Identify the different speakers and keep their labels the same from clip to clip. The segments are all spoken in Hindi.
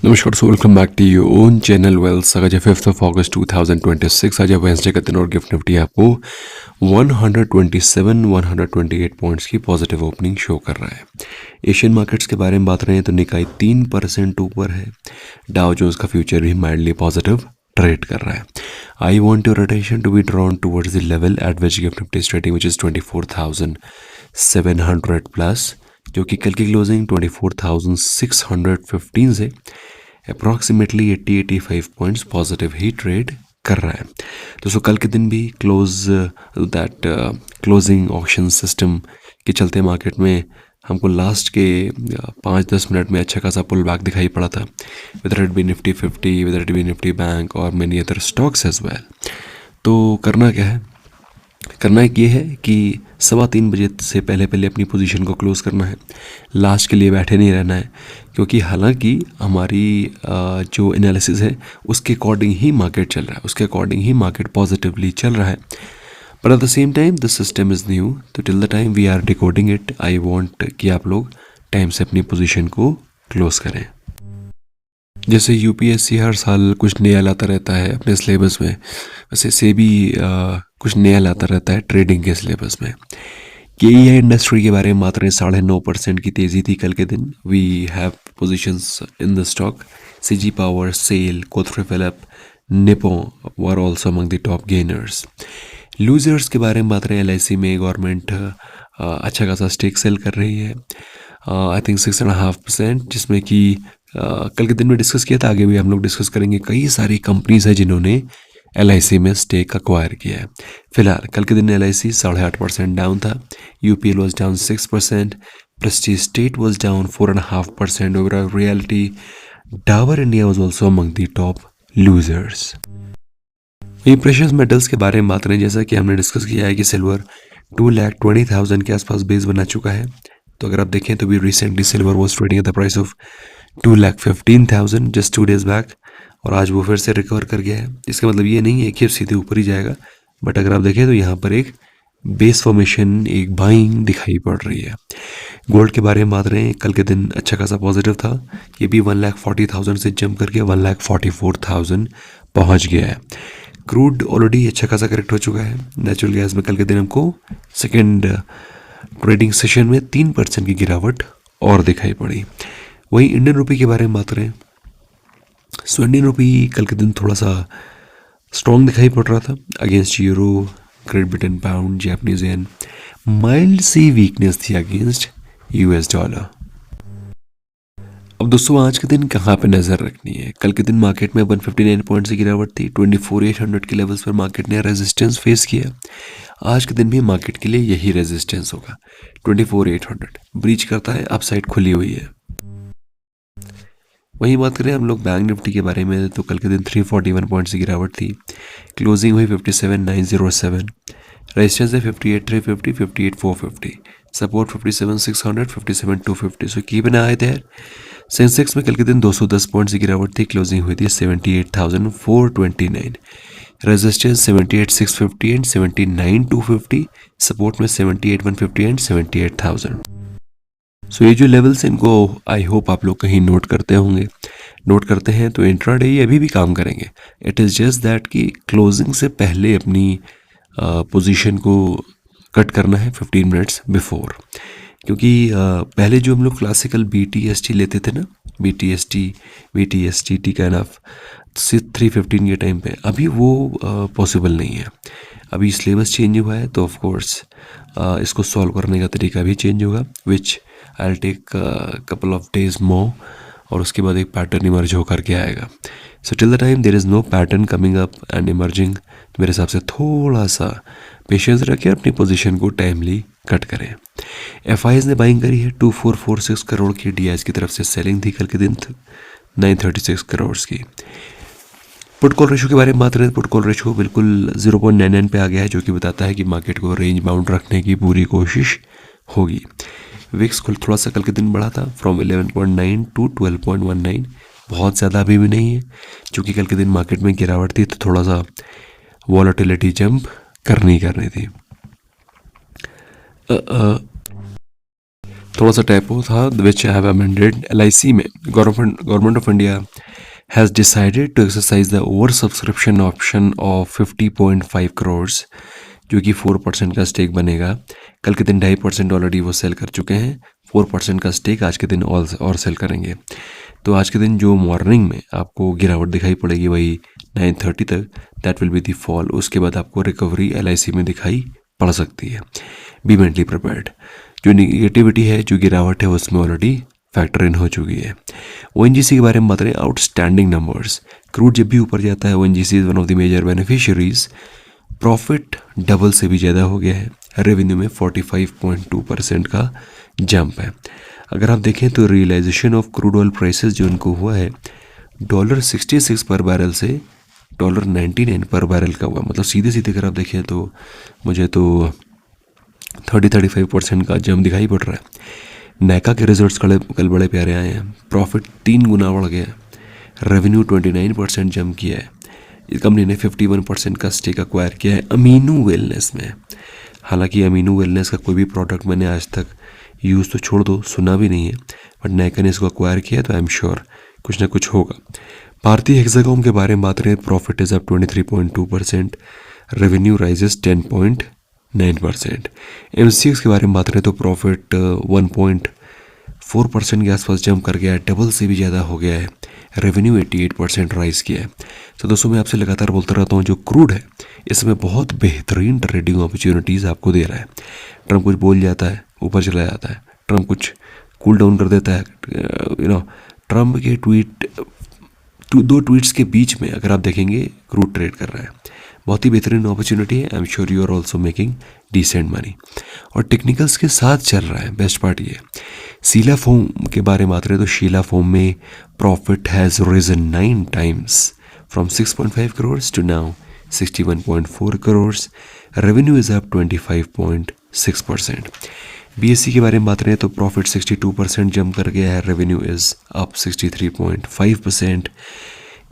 Speaker 1: नमस्कार so welcome back to your own channel वेल्स। आज है 5 अगस्त 2026। आज है वेंसडे का दिन और गिफ्ट निफ्टी आपको 128 पॉइंट्स की पॉजिटिव ओपनिंग शो कर रहा है। एशियन मार्केट्स के बारे में बात रहे हैं तो निकाई 3% ऊपर है। डाउ जोन्स का फ्यूचर भी माइल्डली पॉजिटिव ट्रेड कर रहा है। I want your attention to be drawn towards the level at which GIFT Nifty is trading which is 24,700 plus, जो कि कल की क्लोजिंग 24,615 से अप्रॉक्सीमेटली 80-85 पॉइंट्स पॉजिटिव ही ट्रेड कर रहा है। दोस्तों कल के दिन भी क्लोजिंग ऑक्शन सिस्टम के चलते मार्केट में हमको लास्ट के 5-10 मिनट में अच्छा खासा पुल बैक दिखाई पड़ा था, whether it be Nifty 50, whether it be Nifty Bank और many other stocks as well. तो करना क्या है, करना एक ये है कि 3:15 बजे से पहले अपनी पोजीशन को क्लोज करना है। लास्ट के लिए बैठे नहीं रहना है, क्योंकि हालांकि हमारी जो एनालिसिस है उसके अकॉर्डिंग ही मार्केट चल रहा है, उसके अकॉर्डिंग ही मार्केट पॉजिटिवली चल रहा है। But at the same time the system is new, तो till the time we are decoding it, I want कि आप लोग टाइम से अपनी पोजीशन को क्लोज करें। जैसे यूपीएससी हर साल कुछ नया लाता रहता है अपने सिलेबस में, वैसे सेबी कुछ नया लाता रहता है ट्रेडिंग के सिलेबस में। केईआई इंडस्ट्री के बारे में बात रहे, 9.5% की तेज़ी थी कल के दिन। We have positions in the stock. CG Power, SAIL, कोथरे फिलिप, Nippon were also among the top gainers. Losers के बारे में बात रहे, एलआईसी में गवर्नमेंट अच्छा खासा स्टेक सेल कर रही है, आई थिंक 6.5%, जिसमें कि कल के दिन में डिस्कस किया था, आगे भी हम लोग डिस्कस करेंगे। कई सारी कंपनीज है जिन्होंने एलआईसी में स्टेक अक्वायर किया है। फिलहाल कल के दिन एलआईसी 8.5% डाउन था, UPL was down 6%, Prestige state was down 4.5%। Overall reality Dabur India was also among the top losers. ये प्रेशियस मेटल्स के बारे में बात करें, जैसा कि हमने डिस्कस किया है कि सिल्वर 2,20,000 के आसपास बेस बना चुका है। तो अगर आप देखें तो भी recently silver was trading at the price of 2,15,000 just 2 days back, और आज वो फिर से रिकवर कर गया है। इसका मतलब ये नहीं है कि अब सीधे ऊपर ही जाएगा, बट अगर आप देखें तो यहाँ पर एक बेस फॉर्मेशन, एक बाइंग दिखाई पड़ रही है। गोल्ड के बारे में बात रहे हैं, कल के दिन अच्छा खासा पॉजिटिव था, ये भी 1,40,000 से जंप करके 1,44,000 पहुँच गया है। क्रूड ऑलरेडी अच्छा खासा करेक्ट हो चुका है। नेचुरल गैस में कल के दिन हमको सेकेंड ट्रेडिंग सेशन में 3% की गिरावट और दिखाई पड़ी। वहीं इंडियन रुपी के बारे में बात करें, सो इंडियन रुपी कल के दिन थोड़ा सा स्ट्रॉन्ग दिखाई पड़ रहा था against euro, Great Britain pound, Japanese yen. Mild सी वीकनेस थी अगेंस्ट यूएस डॉलर। अब दोस्तों आज के दिन कहाँ पे नज़र रखनी है? कल के दिन मार्केट में 159 पॉइंट्स की गिरावट थी, 24,800 के लेवल्स पर मार्केट ने रेजिस्टेंस फेस किया। आज के दिन भी मार्केट के लिए यही रेजिस्टेंस होगा, 24,800 ब्रीच करता है, अपसाइड खुली हुई है। वहीं बात करें हम लोग बैंक निफ्टी के बारे में, तो कल के दिन 341 पॉइंट्स की गिरावट थी, क्लोजिंग हुई 57,907, रेजिस्टेंस है 58,350, 58,450, support 57,600, 57,250। So keep an eye there. Sensex में कल के दिन 210 पॉइंट्स की गिरावट थी, क्लोजिंग हुई थी 78,429, रेजिस्टेंस 78,650 एंड 79,250, सपोर्ट में 78,150 एंड 78,000। सो ये जो लेवल्स हैं इनको आई होप आप लोग कहीं नोट करते होंगे। नोट करते हैं तो इंट्राडे ये अभी भी काम करेंगे। इट इज़ जस्ट दैट कि क्लोजिंग से पहले अपनी पोजीशन को कट करना है 15 मिनट्स बिफोर, क्योंकि पहले जो हम लोग क्लासिकल BTST लेते थे ना, BTST का एनफ 315 के टाइम पे, अभी वो पॉसिबल नहीं है। अभी सिलेबस चेंज हुआ है, तो ऑफ कोर्स इसको सॉल्व करने का तरीका भी चेंज होगा, which I will take couple of days more, और उसके बाद एक पैटर्न इमर्ज होकर के आएगा। So till the time there is no pattern coming up and emerging, तो मेरे हिसाब से थोड़ा सा पेशेंस रखें, अपनी पोजीशन को टाइमली कट करें। FIs ने बाइंग करी है 2,446 करोड़ की, DIs की तरफ से सेलिंग थी कल के दिन 936 करोड़ की। पुट कॉल रेशो के बारे में बात करें, पुट कॉल रेशो बिल्कुल 0.99 पे आ गया है, जो कि बताता है कि मार्केट को रेंज बाउंड रखने की पूरी कोशिश होगी। विक्स थोड़ा सा कल के दिन बढ़ा था, फ्रॉम 11.9 टू 12.19, बहुत ज़्यादा अभी भी नहीं है, क्योंकि कल के दिन मार्केट में गिरावट थी तो थोड़ा सा वॉलेटिलिटी जंप करनी थी। थोड़ा सा टाइपो था which I have amended. LIC में government of India has decided to exercise the over subscription option of 50.5 crore, जो कि 4% का स्टेक बनेगा। कल के दिन 2.5% ऑलरेडी वो सेल कर चुके हैं, 4% का स्टेक आज के दिन और सेल करेंगे। तो आज के दिन जो मॉर्निंग में आपको गिरावट दिखाई पड़ेगी वही 9:30 तक, that will be the fall. उसके बाद आपको रिकवरी LIC में दिखाई पड़ सकती है। Be mentally prepared. जो निगेटिविटी है, जो गिरावट है, उसमें ऑलरेडी फैक्टर इन हो चुकी है। ONGC के बारे में बात करें, आउटस्टैंडिंग नंबर्स। क्रूड जब भी ऊपर जाता है, ONGC is one of the major beneficiaries. Profit double से भी ज़्यादा हो गया है। रेवेन्यू में 45.2% का जंप है। अगर आप देखें तो realisation of crude oil prices जो उनको हुआ है $66 पर बैरल से $99 पर बैरल का हुआ। मतलब सीधे सीधे अगर आप देखें तो मुझे तो 30-35% का जंप दिखाई पड़ रहा है। नैका के रिजल्ट्स कल बड़े प्यारे आए हैं। प्रॉफिट 3 गुना बढ़ गया। रेवेन्यू 29% जंप किया है। इस कंपनी ने 51% का स्टेक एक्वायर किया है अमीनो वेलनेस में। हालांकि अमीनो वेलनेस का कोई भी प्रोडक्ट मैंने आज तक यूज़ तो छोड़ दो सुना भी नहीं है, बट नैका ने इसको एक्वायर किया तो आई एम श्योर कुछ ना कुछ होगा। भारतीय हेक्साकॉम के बारे में बात करें, profit is up 23.2%, revenue rises 10.9%। MCX के बारे में बात करें तो प्रॉफिट 1.4% के आसपास जंप कर गया है, डबल से भी ज़्यादा हो गया है। रेवेन्यू 88% राइज किया है। तो दोस्तों मैं आपसे लगातार बोलता रहता हूँ, जो क्रूड है इसमें बहुत बेहतरीन ट्रेडिंग अपॉर्चुनिटीज़ आपको दे रहा है। ट्रम्प कुछ बोल जाता है, ऊपर चला जाता है। ट्रम्प कुछ कूल डाउन कर देता है। ट्रम्प के दो ट्वीट्स के बीच में अगर आप देखेंगे क्रूड ट्रेड कर रहा है। बहुत ही बेहतरीन अपॉर्चुनिटी है। I am sure you are also making decent money. और टेक्निकल्स के साथ चल रहा है। बेस्ट पार्ट ये, शीला फोम के बारे में बात करें तो शीला फोम में profit has risen 9 times from 6.5 crore to now 61.4 crore. Revenue is up 25.6%। BSE के बारे में बात करें तो प्रॉफिट 62% जंप कर गया है। Revenue is up 63.5%।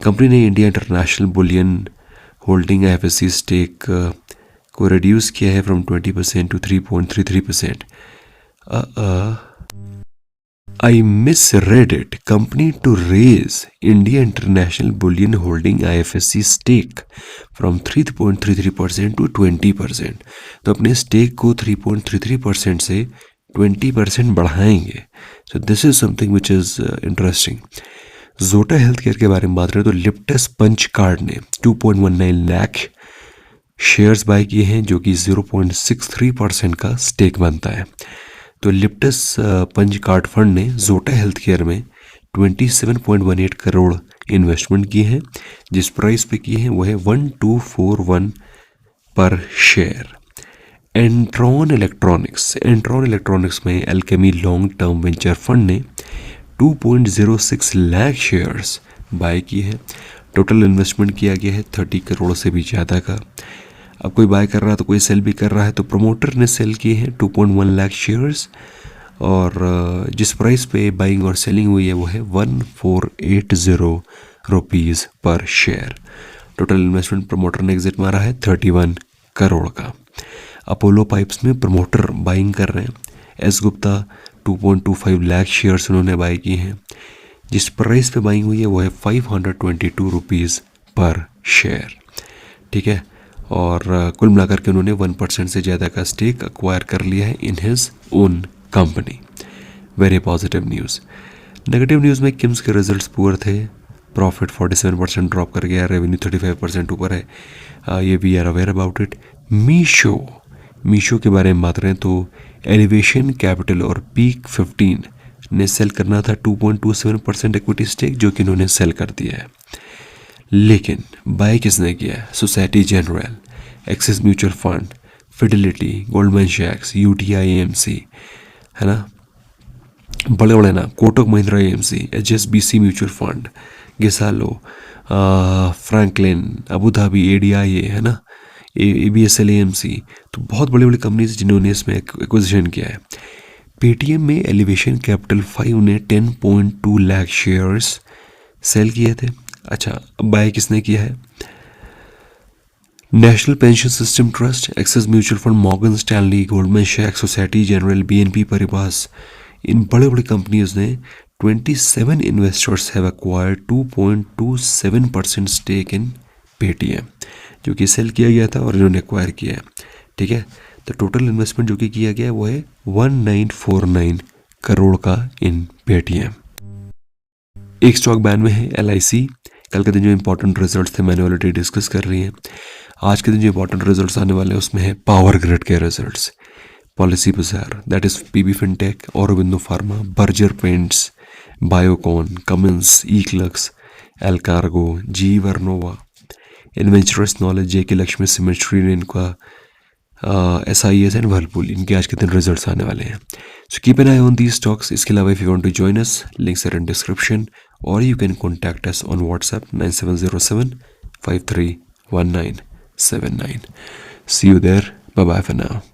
Speaker 1: कंपनी ने India International Bullion Holding IFSC stake को रिड्यूस किया है from 20% to 3.33%। I misread it. Company to raise India International Bullion Holding IFSC stake from 3.33% to 20%. तो अपने स्टेक को 3.33% से 20% बढ़ाएंगे। So this is something which is interesting. जोटा हेल्थ केयर के बारे में बात करें तो लिप्टस पंच कार्ड ने 2.19 लाख शेयर्स बाय किए हैं, जो कि 0.63% का स्टेक बनता है। तो लिप्टस पंच कार्ड फंड ने जोटा हेल्थ केयर में 27.18 करोड़ इन्वेस्टमेंट किए हैं। जिस प्राइस पे किए हैं वो है 1241 पर शेयर। एंट्रॉन इलेक्ट्रॉनिक्स में alchemy long term venture fund ने 2.06 लाख शेयर्स बाय किए हैं। टोटल इन्वेस्टमेंट किया गया है 30 करोड़ से भी ज़्यादा का। अब कोई बाय कर रहा है तो कोई सेल भी कर रहा है, तो प्रमोटर ने सेल किए हैं 2.1 लाख शेयर्स। और जिस प्राइस पे बाइंग और सेलिंग हुई है वो है 1480 रुपीज़ पर शेयर। टोटल इन्वेस्टमेंट प्रमोटर ने एग्जिट मारा है 31 करोड़ का। अपोलो पाइप्स में प्रमोटर बाइंग कर रहे हैं। एस गुप्ता 2.25 लाख शेयर्स उन्होंने बाई किए हैं। जिस प्राइस पे बाइंग हुई है वो है 522 रुपीज़ पर शेयर। ठीक है, और कुल मिलाकर के उन्होंने 1% से ज़्यादा का स्टेक एक्वायर कर लिया है in his own company. Very positive news. Negative news में किम्स के रिजल्ट्स पुअर थे। प्रॉफिट 47% ड्रॉप कर गया, रेवेन्यू 35% ऊपर है। ये we are aware about it. Meesho के बारे में बात करें तो एलिवेशन कैपिटल और पीक 15 ने सेल करना था 2.27% इक्विटी स्टेक, जो कि उन्होंने सेल कर दिया है। लेकिन बाय किसने किया है? Societe Generale, Axis Mutual Fund, Fidelity, Goldman सैक्स, UTI AMC, है ना, बड़े बड़े नाम, Kotak Mahindra AMC, HSBC mutual fund, Ghisallo, Franklin, Abu Dhabi ADIA, है ना, ABSL AMC। तो बहुत बड़ी बड़ी कंपनीज जिन्होंने इसमें एक्विजिशन किया है। पेटीएम में एलिवेशन कैपिटल 5 ने 10.2 लाख शेयर्स सेल किए थे। अच्छा, अब बाय किसने किया है? National Pension System Trust, Axis Mutual Fund, Morgan Stanley, Goldman सैक्स, सोसाइटी जनरल, BNP पारिबास, इन बड़े बड़े कंपनीज ने 27 investors have acquired 2.27% stake in Paytm, जो कि सेल किया गया था और इन्होंने एक्वायर किया है। ठीक है, तो टोटल इन्वेस्टमेंट जो कि किया गया है वो है 1949 करोड़ का इन पेटीएम। एक स्टॉक बैन में है LIC। कल के दिन जो इंपॉर्टेंट रिजल्ट्स थे मैंने ऑलरेडी डिस्कस कर रही हैं। आज के दिन जो इंपॉर्टेंट रिजल्ट्स आने वाले हैं उसमें है पावर ग्रिड के results, Policy Bazaar, that is PB Fintech, Aurobindo Pharma, Berger Paints, Biocon, Cummins, Eclerx, Allcargo, GE Vernova, Inventurus Knowledge, JK Lakshmi cement, Shri इनका SIS एंड वर्लपूल, इनके आज के दिन रिजल्ट्स आने वाले हैं। So keep an eye on these stocks. इसके अलावा if you want to join us, links are in description और you can contact us on WhatsApp 9707 531979। See you there, bye bye for now.